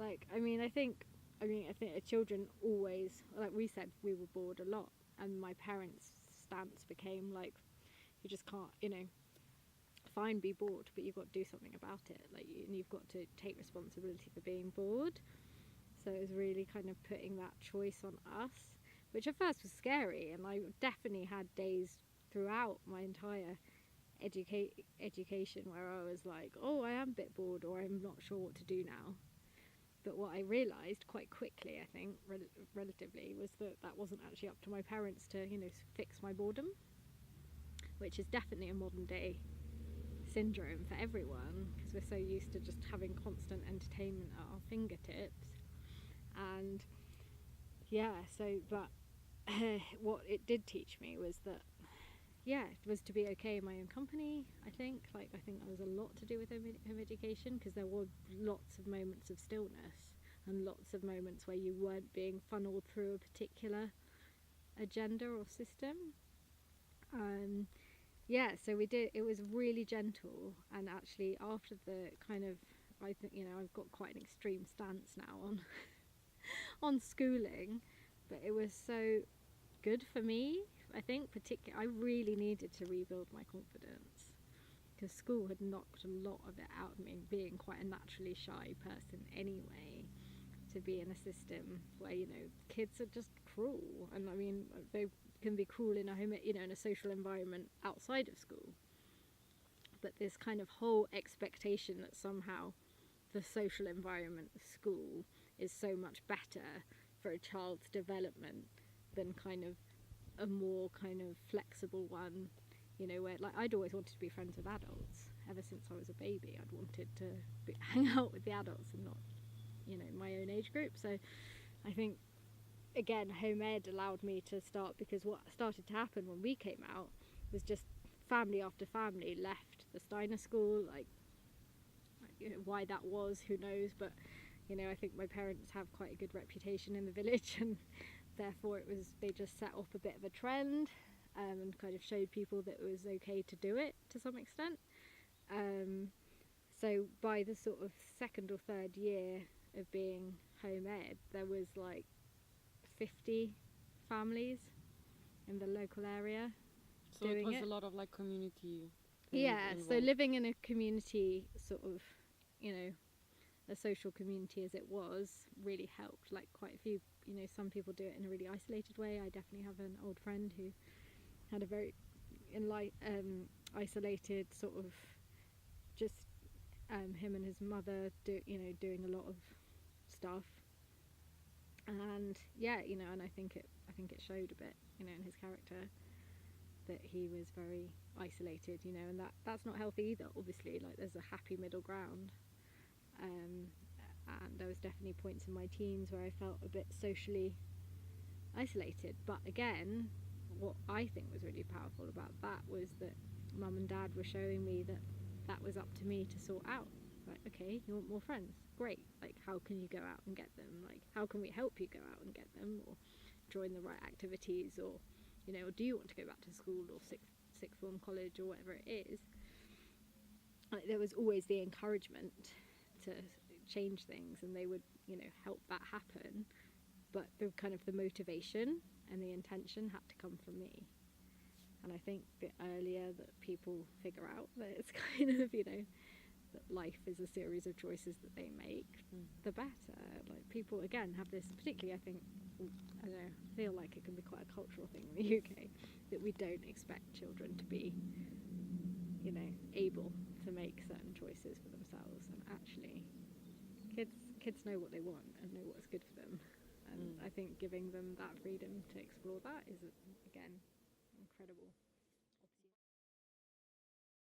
Like, I think children always, like we said, we were bored a lot, and my parents' stance became like, you just can't, fine, be bored, but you've got to do something about it. Like, you've got to take responsibility for being bored. So it was really kind of putting that choice on us, which at first was scary, and I definitely had days throughout my entire education where I was like, oh, I am a bit bored, or I'm not sure what to do now. But what I realised quite quickly, I think, relatively, was that wasn't actually up to my parents to, fix my boredom, which is definitely a modern day syndrome for everyone, because we're so used to just having constant entertainment at our fingertips. And but what it did teach me was that, it was to be okay in my own company. I think there was a lot to do with home education, because there were lots of moments of stillness and lots of moments where you weren't being funneled through a particular agenda or system. So we did. It was really gentle, and actually after the kind of, I think, I've got quite an extreme stance now on on schooling, but it was so good for me. I think particularly I really needed to rebuild my confidence, because school had knocked a lot of it out of me, being quite a naturally shy person anyway. To be in a system where kids are just cruel, and I mean they can be cruel in a home, in a social environment outside of school. But this kind of whole expectation that somehow the social environment of school is so much better for a child's development than kind of a more kind of flexible one, where, like, I'd always wanted to be friends with adults. Ever since I was a baby, I'd wanted to hang out with the adults and not, my own age group. So I think, again, home ed allowed me to start, because what started to happen when we came out was just family after family left the Steiner school. Like why that was, who knows, but I think my parents have quite a good reputation in the village, and therefore they just set up a bit of a trend, and kind of showed people that it was okay to do it to some extent. So by the sort of second or third year of being home ed, there was like 50 families in the local area. So it was a lot of like community. So living in a community, sort of, a social community as it was, really helped. Like quite a few, some people do it in a really isolated way. I definitely have an old friend who had a very isolated sort of, just him and his mother doing a lot of stuff. And and I think it showed a bit, in his character, that he was very isolated, and that's not healthy either, obviously. Like, there's a happy middle ground. And there was definitely points in my teens where I felt a bit socially isolated. But again, what I think was really powerful about that was that mum and dad were showing me that was up to me to sort out. Like, okay, you want more friends? Great. Like, how can you go out and get them? Like, how can we help you go out and get them, or join the right activities, or or do you want to go back to school, or sixth form, college, or whatever it is? Like, there was always the encouragement to change things, and they would help that happen, but the kind of the motivation and the intention had to come from me. And I think the earlier that people figure out that it's kind of that life is a series of choices that they make, the better. Like, people again have this, particularly I think, I don't know, feel like it can be quite a cultural thing in the UK, that we don't expect children to be able to make certain choices for themselves. And actually, kids know what they want and know what's good for them, and I think giving them that freedom to explore that is, again, incredible.